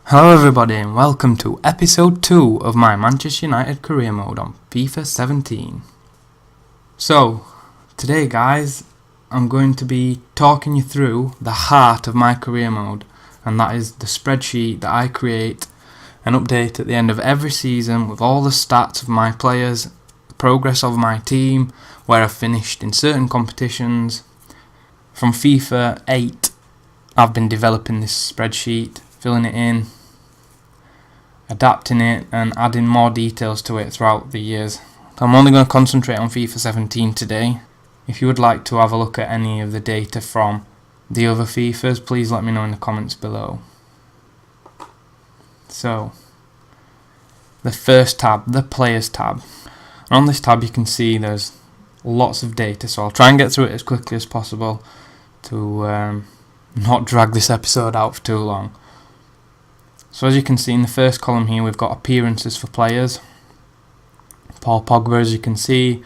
Hello everybody and welcome to episode 2 of my Manchester United career mode on FIFA 17. So, today guys, I'm going to be talking you through the heart of my career mode, and that is the spreadsheet that I create and update at the end of every season with all the stats of my players, the progress of my team, where I've finished in certain competitions. From FIFA 8 I've been developing this spreadsheet, filling it in, adapting it and adding more details to it throughout the years. I'm only going to concentrate on FIFA 17 today. If you would like to have a look at any of the data from the other FIFAs, please let me know in the comments below. So, the first tab, the Players tab. And on this tab you can see there's lots of data, so I'll try and get through it as quickly as possible to not drag this episode out for too long. So as you can see in the first column here, we've got appearances for players. Paul Pogba, as you can see,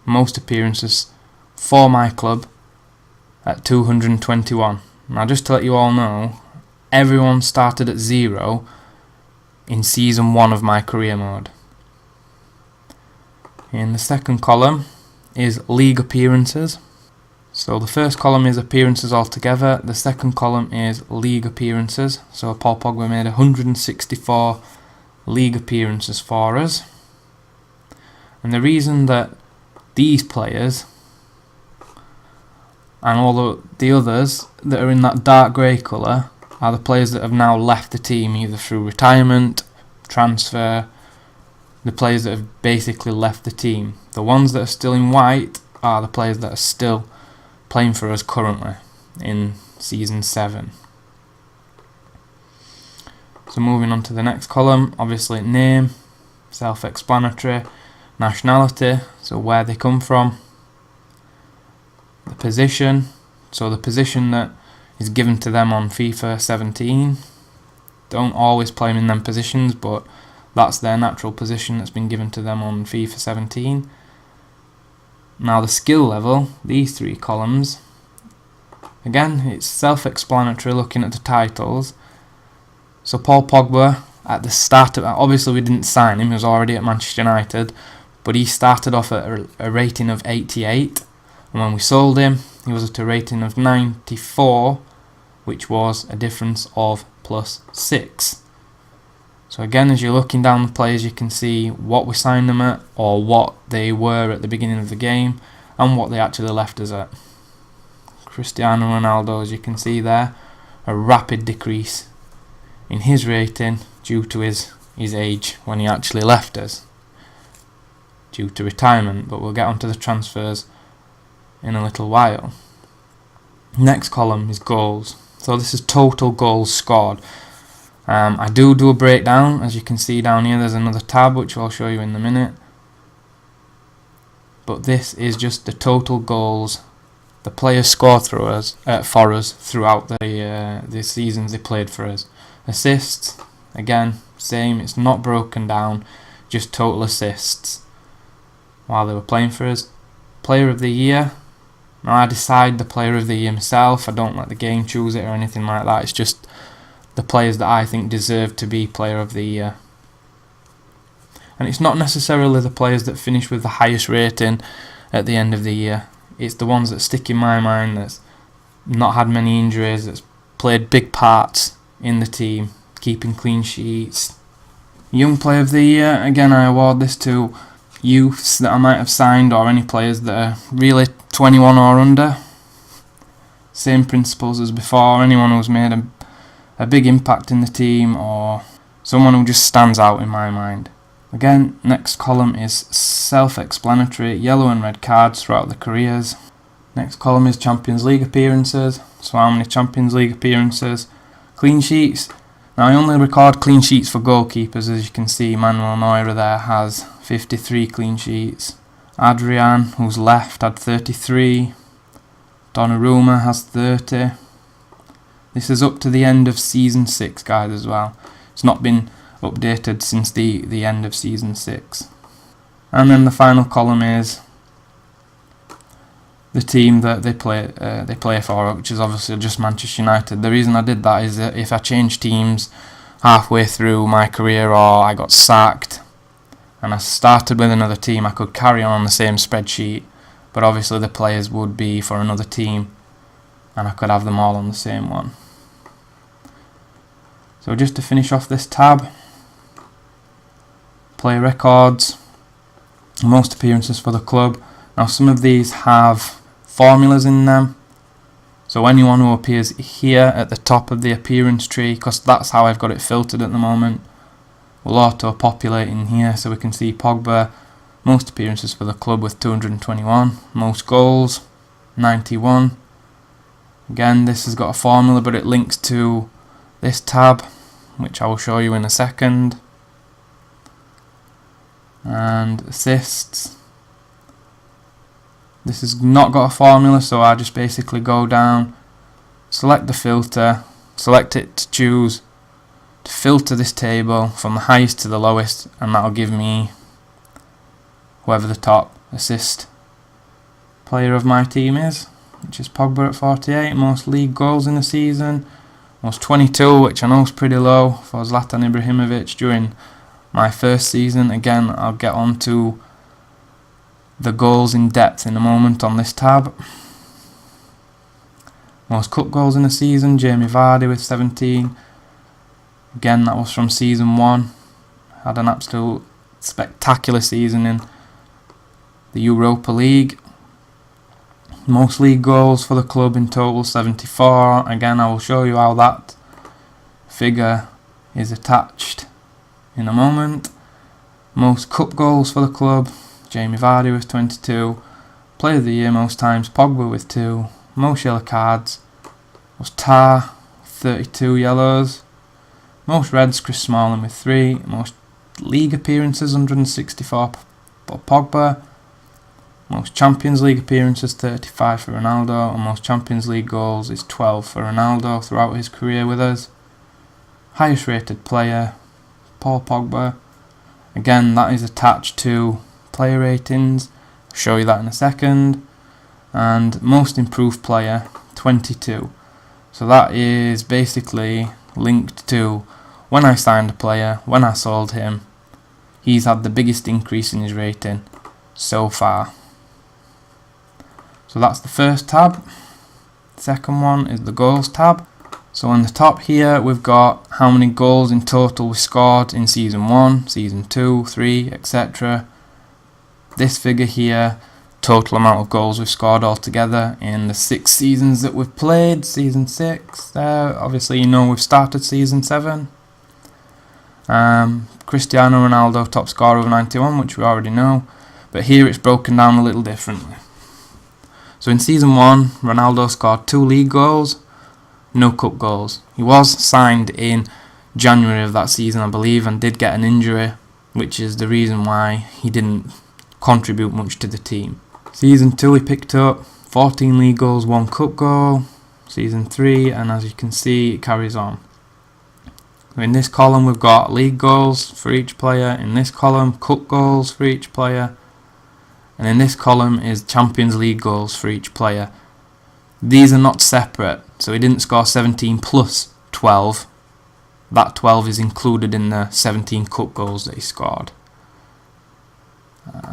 most appearances for my club at 221. Now just to let you all know, everyone started at 0 in season 1 of my career mode. In the second column is league appearances. So the first column is appearances altogether, the second column is league appearances. So Paul Pogba made 164 league appearances for us. And the reason that these players and all the others that are in that dark grey colour are the players that have now left the team either through retirement, transfer, the players that have basically left the team. The ones that are still in white are the players that are still playing for us currently in season 7. So moving on to the next column, obviously name, self-explanatory, nationality, so where they come from, the position, so the position that is given to them on FIFA 17. Don't always play them in them positions, but that's their natural position that's been given to them on FIFA 17. Now the skill level, these 3 columns, again it's self-explanatory looking at the titles. So Paul Pogba, at the start of, obviously we didn't sign him, he was already at Manchester United, but he started off at a rating of 88, and when we sold him he was at a rating of 94, which was a difference of +6. So again, as you're looking down the players, you can see what we signed them at, or what they were at the beginning of the game, and what they actually left us at. Cristiano Ronaldo, as you can see there, a rapid decrease in his rating due to his age when he actually left us, due to retirement, but we'll get onto the transfers in a little while. Next column is goals. So this is total goals scored. I do a breakdown, as you can see down here. There's another tab which I'll show you in a minute, but this is just the total goals the players score for us throughout the seasons they played for us. Assists, again, same, it's not broken down, just total assists while they were playing for us. Player of the year, now I decide the player of the year myself, I don't let the game choose it or anything like that, it's just the players that I think deserve to be player of the year. And it's not necessarily the players that finish with the highest rating at the end of the year. It's the ones that stick in my mind, that's not had many injuries, that's played big parts in the team, keeping clean sheets. Young player of the year, again I award this to youths that I might have signed, or any players that are really 21 or under. Same principles as before, anyone who's made a big impact in the team, or someone who just stands out in my mind. Again, next column is self-explanatory, yellow and red cards throughout the careers. Next column is Champions League appearances, so how many Champions League appearances. Clean sheets, now I only record clean sheets for goalkeepers, as you can see Manuel Neuer there has 53 clean sheets. Adrian, who's left, had 33. Donnarumma has 30. This is up to the end of season 6, guys, as well. It's not been updated since the end of season 6. And then the final column is the team that they play for, which is obviously just Manchester United. The reason I did that is that if I change teams halfway through my career or I got sacked and I started with another team, I could carry on the same spreadsheet, but obviously the players would be for another team and I could have them all on the same one. So just to finish off this tab, player records, most appearances for the club. Now some of these have formulas in them, so anyone who appears here at the top of the appearance tree, because that's how I've got it filtered at the moment, will auto-populate in here. So we can see Pogba, most appearances for the club with 221, most goals, 91. Again, this has got a formula, but it links to this tab, which I will show you in a second. And assists. This has not got a formula, so I just basically go down, select the filter, select it to choose to filter this table from the highest to the lowest, and that'll give me whoever the top assist player of my team is, which is Pogba at 48. Most league goals in the season, most 22, which I know is pretty low for Zlatan Ibrahimovic during my first season. Again, I'll get on to the goals in depth in a moment on this tab. Most cup goals in the season, Jamie Vardy with 17. Again, that was from season 1. Had an absolute spectacular season in the Europa League. Most league goals for the club in total, 74. Again, I will show you how that figure is attached in a moment. Most cup goals for the club, Jamie Vardy with 22. Player of the year most times, Pogba with 2. Most yellow cards was Tar, 32 yellows. Most reds, Chris Smalling with 3. Most league appearances, 164 for Pogba. Most Champions League appearances, 35 for Ronaldo. And most Champions League goals is 12 for Ronaldo throughout his career with us. Highest rated player, Paul Pogba. Again, that is attached to player ratings. I'll show you that in a second. And most improved player, 22. So that is basically linked to when I signed a player, when I sold him. He's had the biggest increase in his rating so far. So that's the first tab. Second one is the goals tab. So on the top here we've got how many goals in total we scored in season 1, season 2, 3, etc. This figure here, total amount of goals we've scored altogether in the 6 seasons that we've played. Season 6 there, obviously you know we've started season 7. Cristiano Ronaldo top scorer of 91, which we already know, but here it's broken down a little differently. So in season 1 Ronaldo scored 2 league goals, no cup goals. He was signed in January of that season, I believe, and did get an injury, which is the reason why he didn't contribute much to the team. Season 2 he picked up 14 league goals, 1 cup goal. Season 3, and as you can see it carries on. In this column we've got league goals for each player, in this column cup goals for each player, and in this column is Champions League goals for each player. These are not separate, so he didn't score 17 plus 12. That 12 is included in the 17 cup goals that he scored.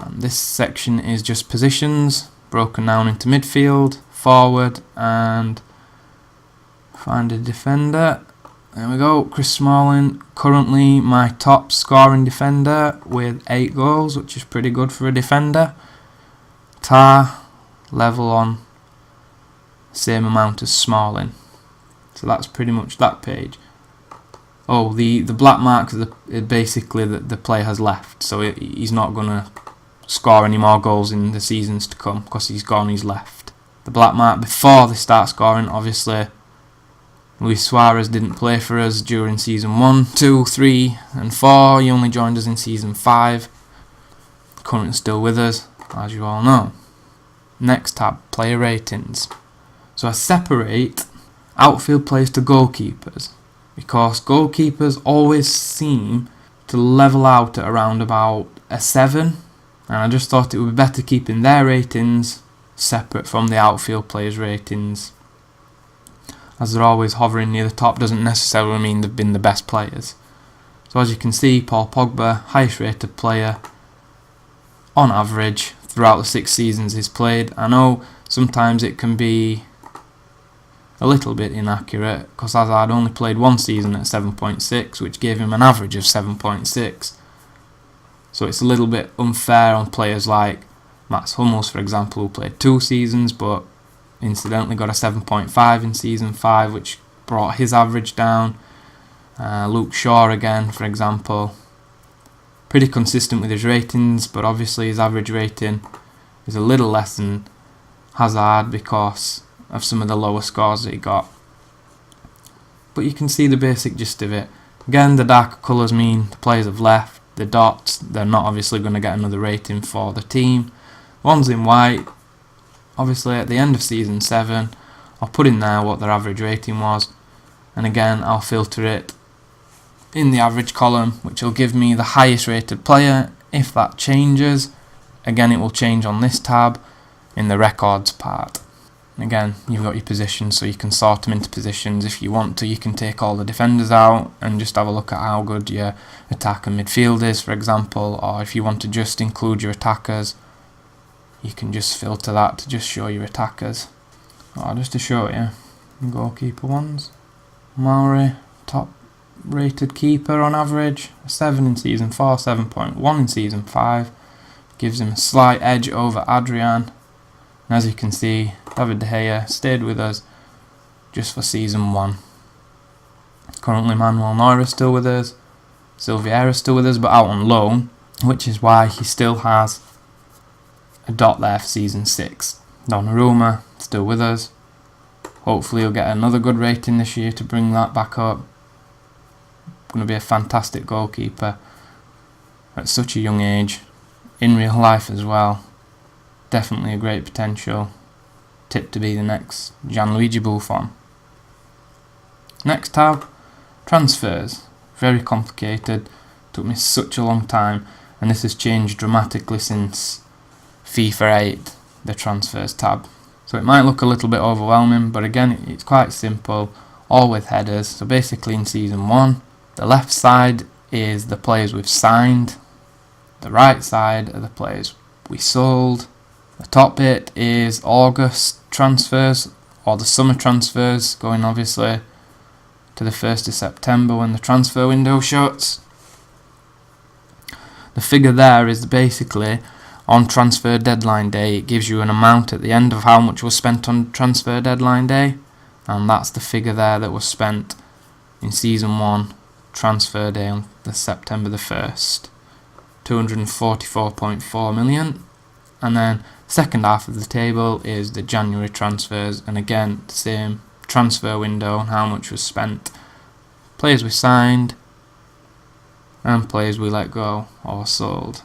This section is just positions, broken down into midfield, forward, and find a defender. There we go, Chris Smalling, currently my top scoring defender with 8 goals, which is pretty good for a defender. Tar, level on same amount as Smalling. So that's pretty much that page. Oh, the black marks are basically the player has left, so he's not going to score any more goals in the seasons to come because he's gone, he's left. The black mark before they start scoring, obviously Luis Suarez didn't play for us during season 1, 2, 3 and 4. He only joined us in season 5. Currently still with us, as you all know. Next tab, player ratings. So I separate outfield players to goalkeepers because goalkeepers always seem to level out at around about a 7, and I just thought it would be better keeping their ratings separate from the outfield players' ratings. As they're always hovering near the top doesn't necessarily mean they've been the best players. So as you can see, Paul Pogba, highest rated player on average throughout the 6 seasons he's played. I know sometimes it can be a little bit inaccurate because Hazard only played 1 season at 7.6, which gave him an average of 7.6. So it's a little bit unfair on players like Mats Hummels, for example, who played 2 seasons but incidentally got a 7.5 in season 5, which brought his average down. Luke Shaw again, for example, pretty consistent with his ratings, but obviously his average rating is a little less than Hazard because of some of the lower scores that he got. But you can see the basic gist of it. Again, the darker colours mean the players have left. The dots, they're not obviously going to get another rating for the team. Ones in white, obviously at the end of season 7, I'll put in there what their average rating was, and again I'll filter it in the average column, which will give me the highest rated player. If that changes, again it will change on this tab in the records part. And again, you've got your positions, so you can sort them into positions. If you want to, you can take all the defenders out and just have a look at how good your attack and midfield is, for example, or if you want to just include your attackers, you can just filter that to just show your attackers. Just to show you, goalkeeper ones. Mauri, top rated keeper on average, 7 in season 4, 7.1 in season 5, gives him a slight edge over Adrian. And as you can see, David De Gea stayed with us just for season 1. Currently Manuel Neuer is still with us, Silviera is still with us but out on loan, which is why he still has a dot there for season 6. Donnarumma still with us. Hopefully he'll get another good rating this year to bring that back up. Going to be a fantastic goalkeeper at such a young age, in real life as well. Definitely a great potential. Tipped to be the next Gianluigi Buffon. Next tab, transfers. Very complicated. Took me such a long time, and this has changed dramatically since FIFA 8, the transfers tab. So it might look a little bit overwhelming, but again it's quite simple, all with headers. So basically in season 1, the left side is the players we've signed, the right side are the players we sold. The top bit is August transfers, or the summer transfers, going obviously to the 1st of September when the transfer window shuts. The figure there is basically on transfer deadline day. It gives you an amount at the end of how much was spent on transfer deadline day, and that's the figure there that was spent in season 1 transfer day on the September the 1st, 244.4 million. And then second half of the table is the January transfers, and again the same transfer window and how much was spent, players we signed and players we let go or sold,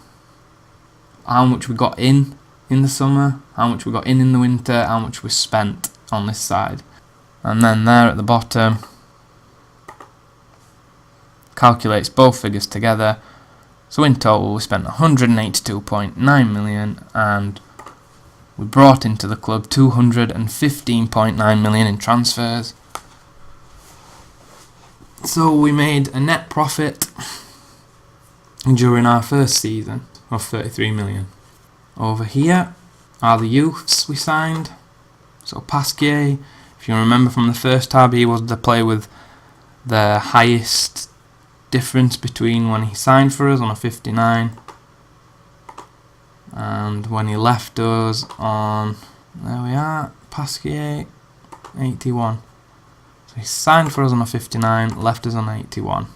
how much we got in the summer, how much we got in the winter, how much we spent on this side. And then there at the bottom calculates both figures together. So in total we spent 182.9 million and we brought into the club 215.9 million in transfers. So we made a net profit during our first season of 33 million. Over here are the youths we signed. So Pasquier, if you remember from the first tab, he was the player with the highest difference between when he signed for us on a 59 and when he left us on, there we are, Pasquier, 81. So he signed for us on a 59, left us on 81.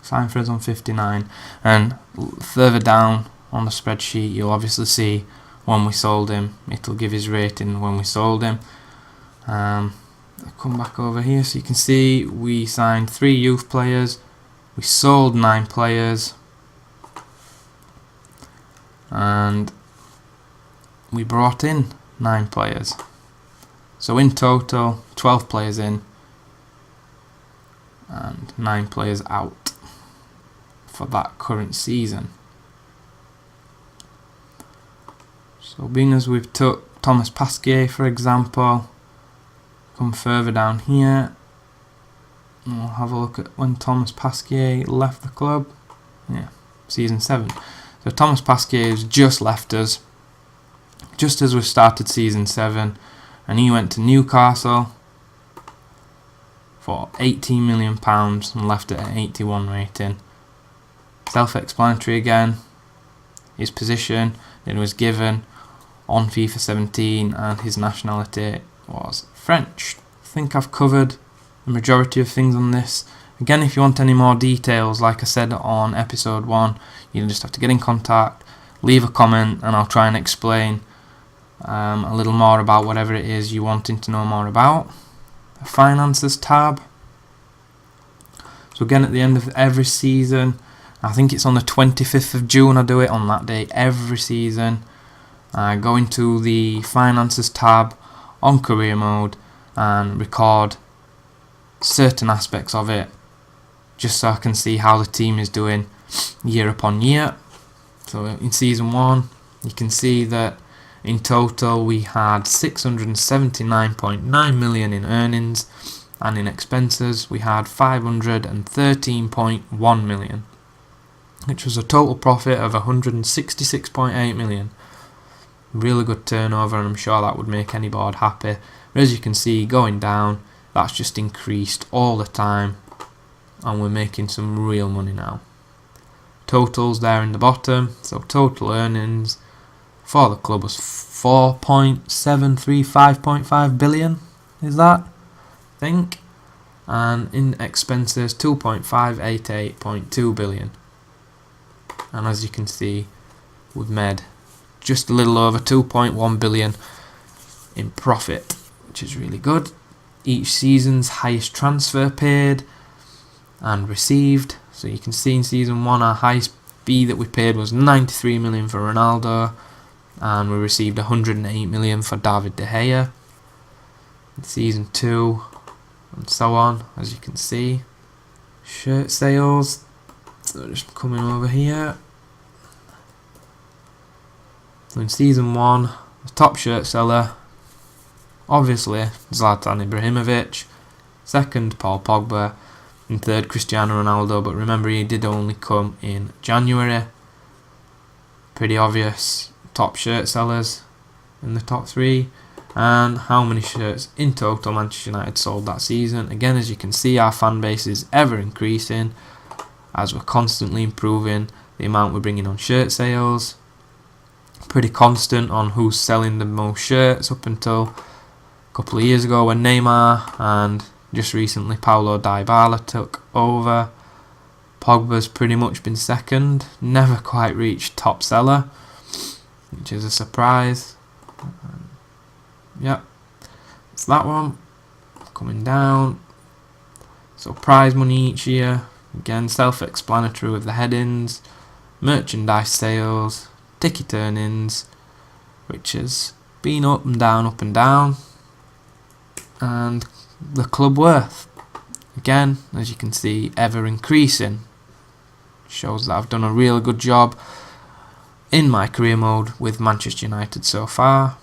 Signed for us on 59, and further down on the spreadsheet you'll obviously see when we sold him. It'll give his rating when we sold him. I'll come back over here so you can see we signed 3 youth players, we sold 9 players, and we brought in 9 players. So in total 12 players in and 9 players out for that current season. So being as we've took Thomas Pasquier for example, come further down here, We'll have a look at when Thomas Pasquier left the club. Yeah, season 7. So Thomas Pasquier has just left us, just as we started season 7, and he went to Newcastle for £18 million and left it at 81 rating. Self-explanatory again, his position that was given on FIFA 17 and his nationality was French. I think I've covered the majority of things on this. Again, if you want any more details, like I said on episode 1, you just have to get in contact, leave a comment, and I'll try and explain a little more about whatever it is you're wanting to know more about. The finances tab. So again, at the end of every season, I think it's on the 25th of June I do it, on that day every season, I go into the finances tab on career mode and record certain aspects of it, just so I can see how the team is doing year upon year. So in season 1, you can see that in total we had 679.9 million in earnings, and in expenses we had 513.1 million, which was a total profit of 166.8 million. Really good turnover, and I'm sure that would make any board happy. But as you can see, going down, that's just increased all the time, and we're making some real money now. Totals there in the bottom. So total earnings for the club was 4.735.5 billion, is that? I think. And in expenses 2.588.2 billion. And as you can see, we've made just a little over 2.1 billion in profit, which is really good. Each season's highest transfer paid and received. So you can see in season 1 our highest fee that we paid was 93 million for Ronaldo, and we received 108 million for David De Gea. In season 2, and so on, as you can see. Shirt sales, so just coming over here. So in season 1, the top shirt seller, obviously Zlatan Ibrahimovic, second Paul Pogba, and third Cristiano Ronaldo, but remember he did only come in January. Pretty obvious top shirt sellers in the top 3. And how many shirts in total Manchester United sold that season. Again, as you can see, our fan base is ever increasing as we're constantly improving the amount we're bringing on shirt sales. Pretty constant on who's selling the most shirts up until a couple of years ago when Neymar and just recently Paulo Dybala took over. Pogba's pretty much been second, never quite reached top seller, which is a surprise. Yep, it's that one. Coming down. So prize money each year, again self-explanatory with the headings. Merchandise sales, ticket earnings, which has been up and down, and the club worth, again as you can see, ever increasing. Shows that I've done a really good job in my career mode with Manchester United so far.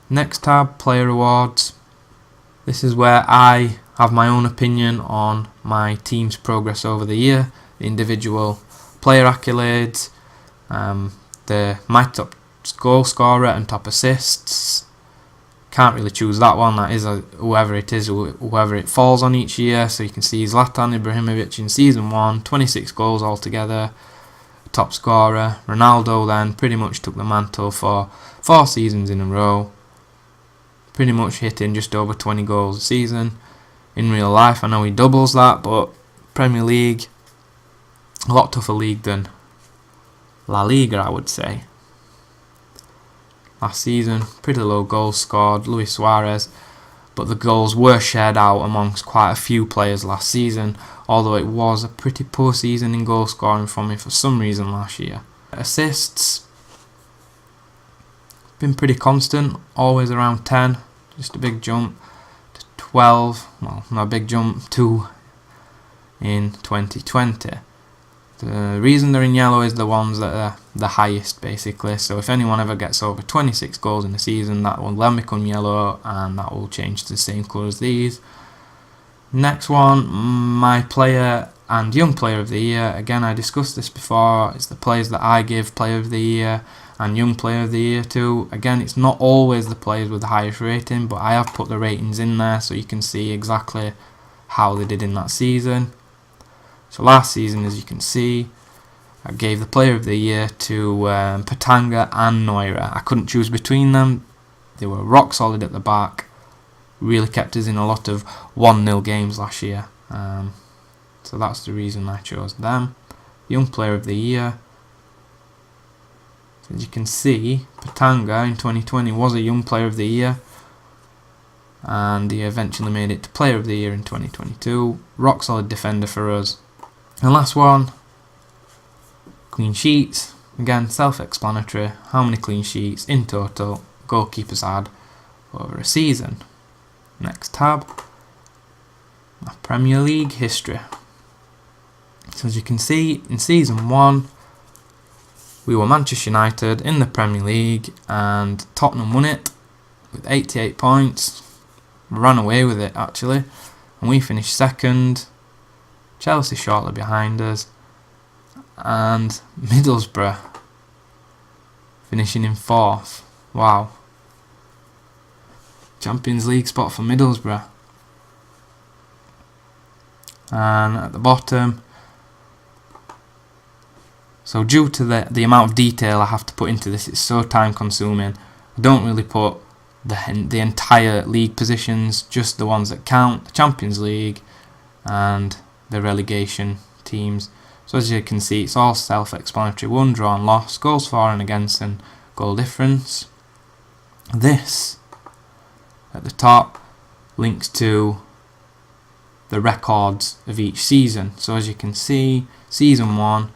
Next tab, player awards. This is where I have my own opinion on my team's progress over the year, the individual player accolades, my top goal scorer and top assists. Can't really choose that one, that is whoever it is, whoever it falls on each year. So you can see Zlatan Ibrahimovic in season 1, 26 goals altogether, top scorer. Ronaldo then pretty much took the mantle for 4 seasons in a row, pretty much hitting just over 20 goals a season. In real life, I know he doubles that, but Premier League, a lot tougher league than La Liga, I would say. Last season, pretty low goals scored, Luis Suarez, but the goals were shared out amongst quite a few players last season, although it was a pretty poor season in goal scoring for me for some reason last year. Assists, been pretty constant, always around 10, just a big jump to 12, well, not a big jump, 2 in 2020. The reason they're in yellow is the ones that are the highest, basically. So if anyone ever gets over 26 goals in a season, that will then become yellow, and that will change to the same colour as these. Next one, my player and young player of the year. Again, I discussed this before. It's the players that I give player of the year and young player of the year to. Again, it's not always the players with the highest rating, but I have put the ratings in there so you can see exactly how they did in that season. So last season, as you can see, I gave the player of the year to Patanga and Neuer. I couldn't choose between them. They were rock solid at the back. Really kept us in a lot of 1-0 games last year. So that's the reason I chose them. Young player of the year. So as you can see, Patanga in 2020 was a young player of the year. And he eventually made it to player of the year in 2022. Rock solid defender for us. And last one, clean sheets. Again, self-explanatory. How many clean sheets in total goalkeepers had over a season? Next tab, my Premier League history. So as you can see, in season 1, we were Manchester United in the Premier League, and Tottenham won it with 88 points. Ran away with it actually, and we finished second. Chelsea shortly behind us, and Middlesbrough finishing in 4th. Wow. Champions League spot for Middlesbrough. And at the bottom, so due to the amount of detail I have to put into this, it's so time consuming. I don't really put the entire league positions, just the ones that count, the Champions League and the relegation teams. So as you can see, it's all self-explanatory. 1 draw and loss, goals for and against, and goal difference. This at the top links to the records of each season. So as you can see, season 1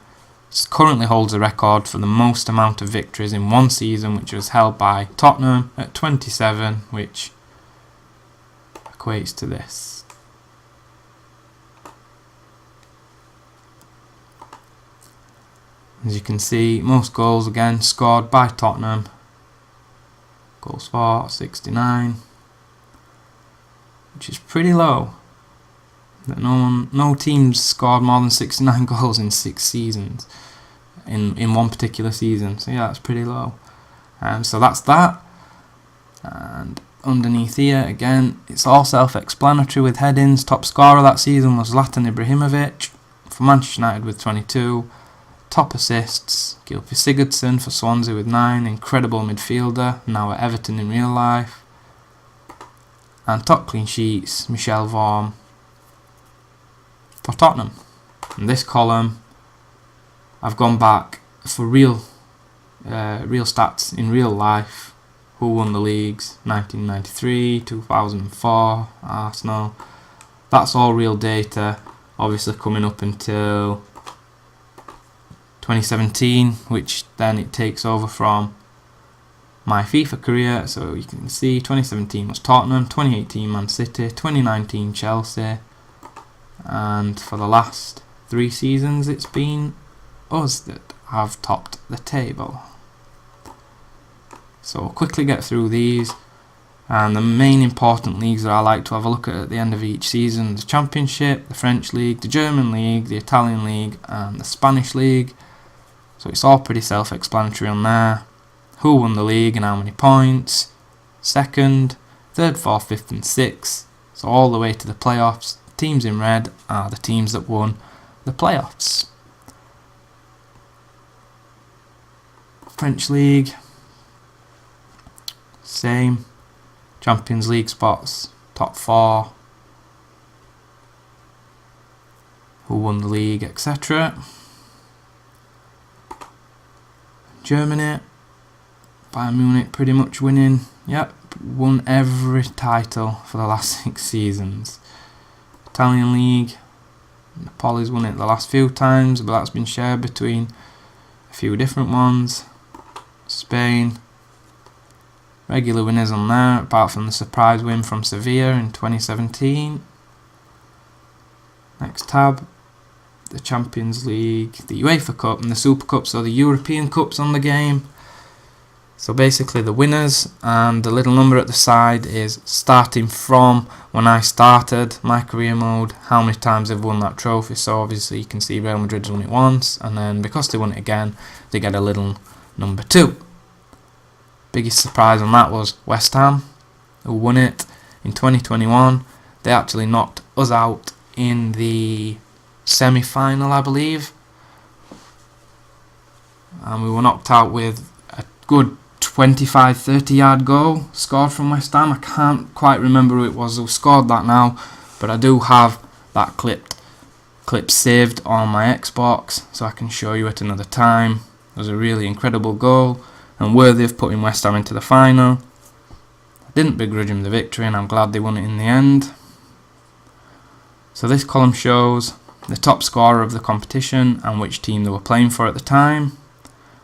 currently holds the record for the most amount of victories in one season, which was held by Tottenham at 27, which equates to this. As you can see, most goals again scored by Tottenham. Goals for 69, which is pretty low. That no teams scored more than 69 goals in 6 seasons in one particular season. So yeah, that's pretty low. So that's that. And underneath here, again, it's all self-explanatory with headings. Top scorer that season was Zlatan Ibrahimovic for Manchester United with 22. Top assists, Gylfi Sigurdsson for Swansea with 9. Incredible midfielder, now at Everton in real life. And top clean sheets, Michel Vorm for Tottenham. In this column, I've gone back for real stats in real life. Who won the leagues? 1993, 2004, Arsenal. That's all real data, obviously coming up until 2017, which then it takes over from my FIFA career. So you can see 2017 was Tottenham, 2018 Man City, 2019 Chelsea, and for the last 3 seasons it's been us that have topped the table. So we'll quickly get through these, and the main important leagues that I like to have a look at the end of each season: the Championship, the French League, the German League, the Italian League and the Spanish League. So it's all pretty self-explanatory on there. Who won the league and how many points, second, third, fourth, fifth and sixth, so all the way to the playoffs. Teams in red are the teams that won the playoffs. French League, same. Champions League spots, top 4, who won the league, etc. Germany, Bayern Munich pretty much winning. Yep, won every title for the last 6 seasons. Italian League, Napoli's won it the last few times, but that's been shared between a few different ones. Spain, regular winners on there, apart from the surprise win from Sevilla in 2017. Next tab, the Champions League, the UEFA Cup and the Super Cup, so the European Cups on the game. So basically the winners, and the little number at the side is starting from when I started my career mode, how many times they've won that trophy. So obviously you can see Real Madrid's won it once, and then because they won it again, they get a little number 2. Biggest surprise on that was West Ham, who won it in 2021. They actually knocked us out in the semi-final, I believe, and we were knocked out with a good 25-30 yard goal scored from West Ham. I can't quite remember who it was who scored that now, but I do have that clip saved on my Xbox, so I can show you at another time. It was a really incredible goal and worthy of putting West Ham into the final. I didn't begrudge them the victory, and I'm glad they won it in the end. So this column shows the top scorer of the competition and which team they were playing for at the time.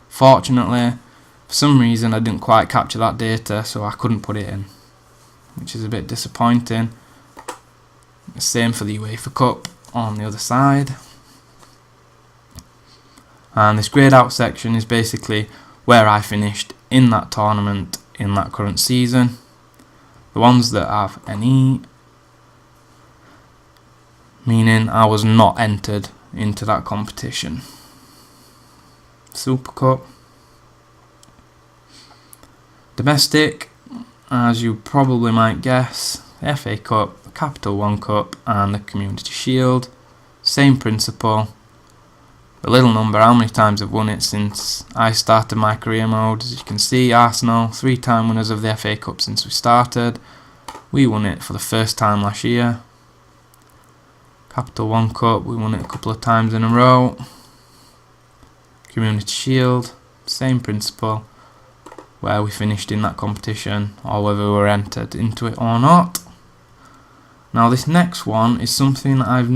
Fortunately, for some reason I didn't quite capture that data, so I couldn't put it in, which is a bit disappointing. The same for the UEFA Cup on the other side. And this grayed out section is basically where I finished in that tournament in that current season. The ones that have an E, meaning I was not entered into that competition. Super Cup. Domestic, as you probably might guess, the FA Cup, the Capital One Cup and the Community Shield. Same principle. The little number, how many times I've won it since I started my career mode. As you can see, Arsenal, 3-time winners of the FA Cup since we started. We won it for the first time last year. Capital One Cup, we won it a couple of times in a row. Community Shield, same principle, where we finished in that competition or whether we were entered into it or not. Now this next one is something I've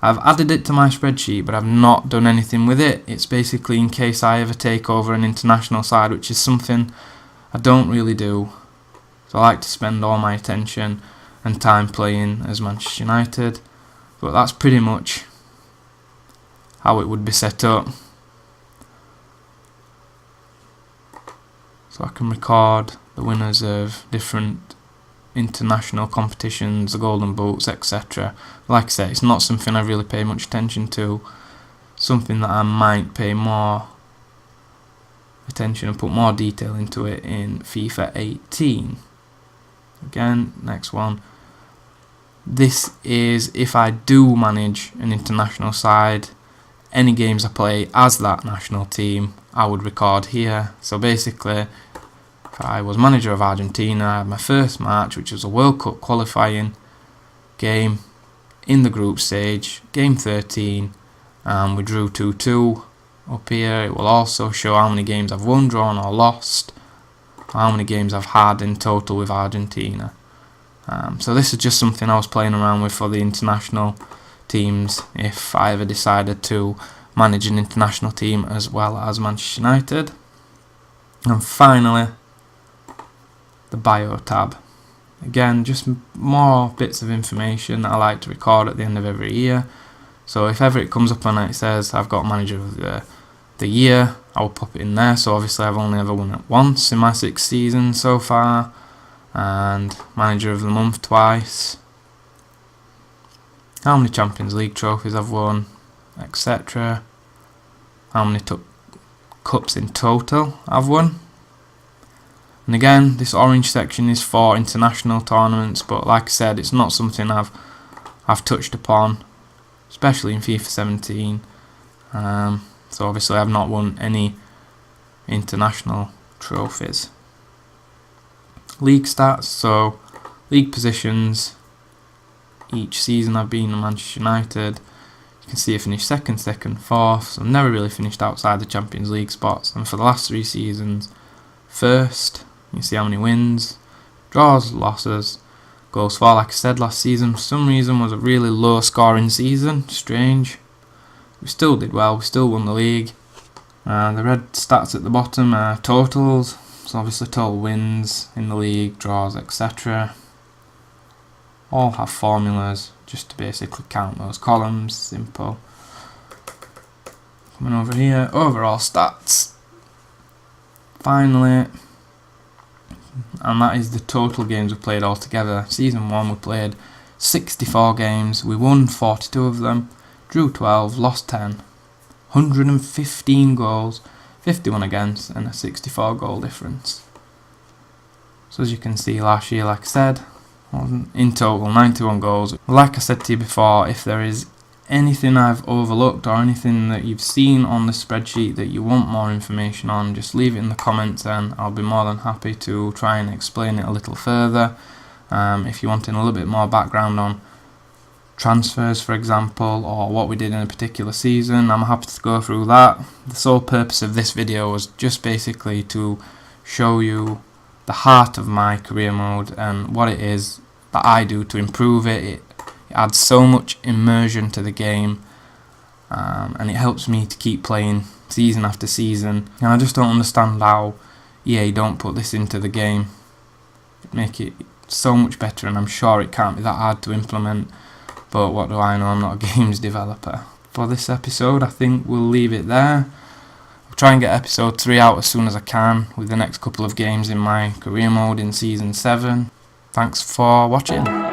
added it to my spreadsheet, but I've not done anything with it. It's basically in case I ever take over an international side, which is something I don't really do. So I like to spend all my attention and time playing as Manchester United, but that's pretty much how it would be set up. So I can record the winners of different international competitions, the Golden Boots, etc. Like I say, it's not something I really pay much attention to. Something that I might pay more attention and put more detail into it in FIFA 18. Again, next one. This is if I do manage an international side. Any games I play as that national team, I would record here. So basically, if I was manager of Argentina, I had my first match, which was a World Cup qualifying game in the group stage, game 13, and we drew 2-2. Up here, it will also show how many games I've won, drawn, or lost, how many games I've had in total with Argentina. So this is just something I was playing around with for the international teams if I ever decided to manage an international team as well as Manchester United. And finally, the bio tab. Again, just more bits of information that I like to record at the end of every year. So if ever it comes up and it says I've got manager of the year, I will pop it in there. So obviously I've only ever won it once in my 6 seasons so far, and manager of the month twice. How many Champions League trophies I've won, etc. How many cups in total I've won. And again, this orange section is for international tournaments, but like I said, it's not something I've touched upon, especially in FIFA 17. So obviously I've not won any international trophies. League stats, so league positions. Each season I've been in Manchester United, you can see I finished second, fourth, so I've never really finished outside the Champions League spots. And for the last 3 seasons, first. You can see how many wins, draws, losses, goals for. Like I said, last season for some reason was a really low scoring season. Strange. We still did well, we still won the league. The red stats at the bottom are totals, so obviously total wins in the league, draws, etc. All have formulas just to basically count those columns. Simple. Coming over here, overall stats. Finally, and that is the total games we played altogether. Season 1 we played 64 games, we won 42 of them, drew 12, lost 10, 115 goals, 51 against, and a 64 goal difference. So as you can see, last year, like I said, in total 91 goals. Like I said to you before, if there is anything I've overlooked or anything that you've seen on the spreadsheet that you want more information on, just leave it in the comments and I'll be more than happy to try and explain it a little further. If you want a little bit more background on transfers, for example, or what we did in a particular season, I'm happy to go through that. The sole purpose of this video was just basically to show you the heart of my career mode and what it is that I do to improve it. It adds so much immersion to the game, and it helps me to keep playing season after season. And I just don't understand how EA don't put this into the game. Make it so much better, and I'm sure it can't be that hard to implement, but what do I know, I'm not a games developer. For this episode, I think we'll leave it there. I'll try and get episode 3 out as soon as I can, with the next couple of games in my career mode in season 7. Thanks for watching.